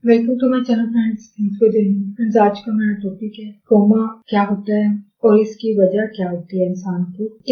Welcome to my channel friends. Thanks for joining friends. आज का मेरा टॉपिक है कोमा क्या होता है और इसकी वजह क्या होती है।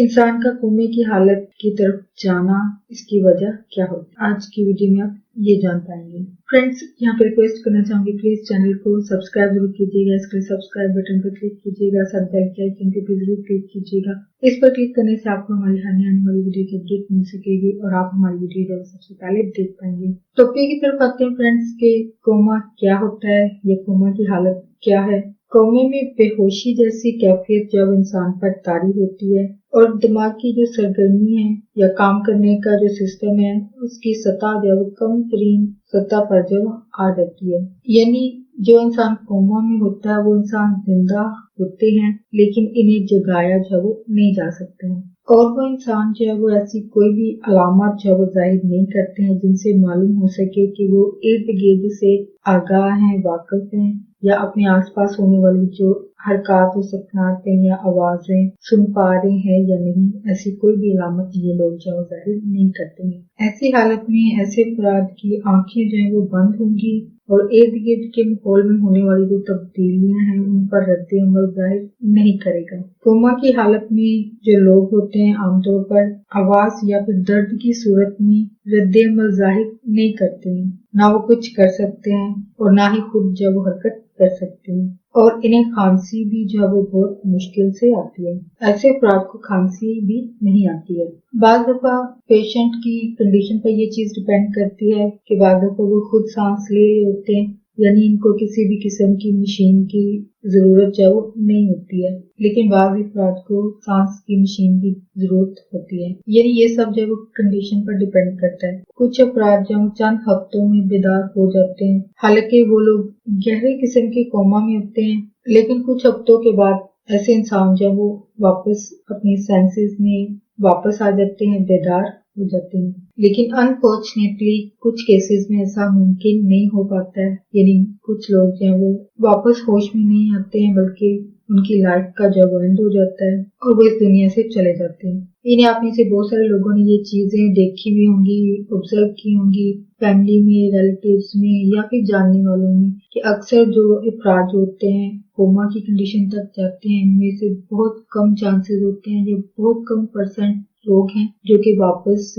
इंसान का कोमे की हालत की तरफ जाना, इसकी वजह क्या होती है, आज की वीडियो में आप ये जान पाएंगे। फ्रेंड्स, यहाँ पे रिक्वेस्ट करना चाहूंगी, प्लीज चैनल को सब्सक्राइब जरूर कीजिएगा। इसके लिए सब्सक्राइब बटन पर क्लिक कीजिएगा, साथ बेल के आइकन पे भी जरूर क्लिक कीजिएगा। इस पर क्लिक करने से आपको हमारी आने वाली वीडियो की अपडेट मिल सकेगी और आप हमारी वीडियो जब सबसे पहले देख पाएंगे। टॉपिक की तरफ आते हैं फ्रेंड्स के कोमा क्या होता है, ये कोमा की हालत क्या है। कोमे में बेहोशी जैसी कैफियत जब इंसान पर तारी होती है और दिमाग की जो सरगर्मी है या काम करने का जो सिस्टम है उसकी सतह जब कम तरीन सतह पर जब आ जाती है, यानी जो इंसान कोमा में होता है वो इंसान जिंदा होते हैं लेकिन इन्हें जगाया जो वो नहीं जा सकते हैं। और वो इंसान जो है वो ऐसी कोई भी अलामत जो वो जाहिर नहीं करते हैं जिनसे मालूम हो सके कि वो इर्द गिर्द से आगाह हैं, वाकिफ हैं या अपने आसपास होने वाली जो हरकत सकनातें या आवाजें सुन पा रहे हैं या नहीं। ऐसी कोई भी अलामत ये लोग जो जाहिर नहीं करते हैं। ऐसी हालत में ऐसे अफराद की आंखें जो है वो बंद होंगी और इर्द गिर्द के माहौल में होने वाली जो तब्दीलियां हैं उन पर रद्द अमल जाहिर नहीं करेगा। कोमा की हालत में जो लोग होते हैं आमतौर पर आवाज या फिर दर्द की सूरत में रद्द अमल जाहिर नहीं करते हैं, ना वो कुछ कर सकते हैं और ना ही खुद जब हरकत कर सकते हैं, और इन्हें खांसी भी जो वो बहुत मुश्किल से आती है। ऐसे अफराद को खांसी भी नहीं आती है। बाज़ दफा पेशेंट की कंडीशन पर ये चीज डिपेंड करती है कि बाज़ दफा वो खुद सांस ले रहे होते हैं, यानी इनको किसी भी किस्म की मशीन की जरूरत जो वो नहीं होती है, लेकिन बाज़ अफराद को सांस की मशीन की जरूरत होती है। यानी ये सब जो वो कंडीशन पर डिपेंड करता है। कुछ अफराद जो चंद हफ्तों में बेदार हो जाते हैं, हालांकि वो लोग गहरे किस्म के कोमा में होते हैं, लेकिन कुछ हफ्तों के बाद ऐसे इंसान जब वो वापस अपनी सेंसेस में वापस आ जाते हैं, बेदार हो जाते हैं। लेकिन अनफॉर्चुनेटली कुछ केसेस में ऐसा मुमकिन नहीं हो पाता है, यानी कुछ लोग जो है वो वापस होश में नहीं आते हैं बल्कि उनकी लाइफ का जब एंड हो जाता है और वो इस दुनिया से चले जाते हैं। इन्हें आप में से बहुत सारे लोगों ने ये चीजें देखी भी होंगी, ऑब्जर्व की होंगी, फैमिली में, रिलेटिव्स में या फिर जानने वालों में, कि अक्सर जो अफराद होते हैं कोमा की कंडीशन तक जाते हैं, इनमें से बहुत कम चांसेस होते हैं, जो बहुत कम परसेंट लोग हैं जो कि वापस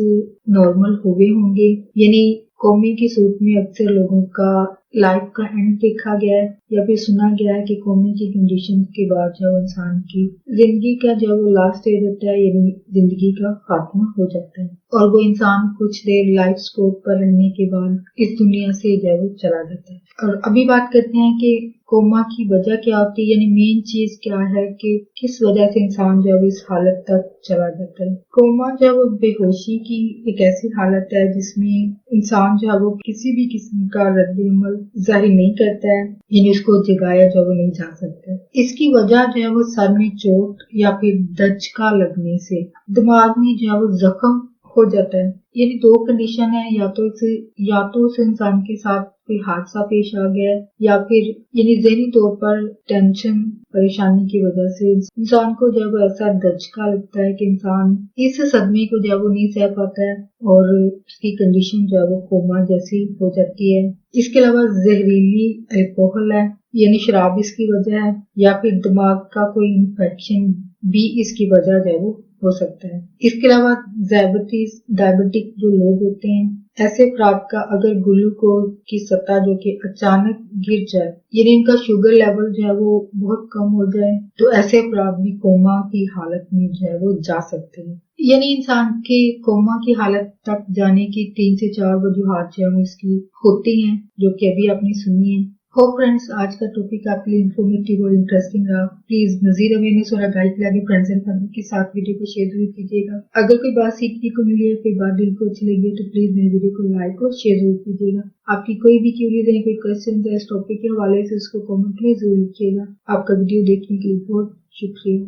नॉर्मल हुए होंगे। यानी कोमे की सूरत में अक्सर लोगों का लाइफ का एंड देखा गया है या फिर सुना गया है कि कोमे की कंडीशन के बाद जब इंसान की जिंदगी का जब वो लास्ट स्टेज होता है, यानी जिंदगी का खात्मा हो जाता है और वो इंसान कुछ देर लाइफ स्कोप पर रहने के बाद इस दुनिया से जब वो चला जाता है। और अभी बात करते हैं कि कोमा की वजह क्या होती है, यानी मेन चीज क्या है कि किस वजह से इंसान जब इस हालत तक चला जाता है। कोमा जब बेहोशी की एक ऐसी हालत है जिसमें इंसान जो है वो किसी भी किस्म का रद्द-ए-अमल जाहिर नहीं करता है, यानी उसको जगाया जो वो नहीं जा सकता। इसकी वजह जो है वो सर में चोट या फिर दचका लगने से दिमाग में जो है वो जख्म हो जाता है। यानी दो कंडीशन है, या तो उस इंसान के साथ कोई हादसा पेश आ गया है या फिर यानी ज़हनी तौर पर टेंशन परेशानी की वजह से इंसान को जब ऐसा दचका लगता है कि इंसान इस सदमे को जब वो नहीं सह पाता है और उसकी कंडीशन जो है वो कोमा जैसी हो जाती है। इसके अलावा जहरीली अल्कोहल है, यानी शराब इसकी वजह है, या फिर दिमाग का कोई इन्फेक्शन भी इसकी वजह जो है वो हो सकता है। इसके अलावा डायबिटिक जो लोग होते हैं, ऐसे अफराद का अगर ग्लूकोज की सतह जो कि अचानक गिर जाए, यानी इनका शुगर लेवल जो है वो बहुत कम हो जाए, तो ऐसे अफराद भी कोमा की हालत में जो है वो जा सकते हैं। यानी इंसान के कोमा की हालत तक जाने की 3 से 4 वजूहात जो है इसकी होती हैं, जो कि अभी आपने सुनी है। होप फ्रेंड्स, आज का टॉपिक आपके लिए इन्फॉर्मेटिव और इंटरेस्टिंग रहा। प्लीज मजीद अवेयरनेस और गाइड के लिए फ्रेंड्स एंड फैमिली के साथ वीडियो को शेयर जरूर कीजिएगा। अगर कोई बात सीखने को मिली है, कोई बात दिल को अच्छी लगी है, तो प्लीज मेरे वीडियो को लाइक और शेयर जरूर कीजिएगा। आपकी कोई भी क्यूरीज है, कोई क्वेश्चन है इस टॉपिक के हवाले से, उसको कमेंट में जरूर लिखिएगा। आपका वीडियो देखने के लिए बहुत शुक्रिया।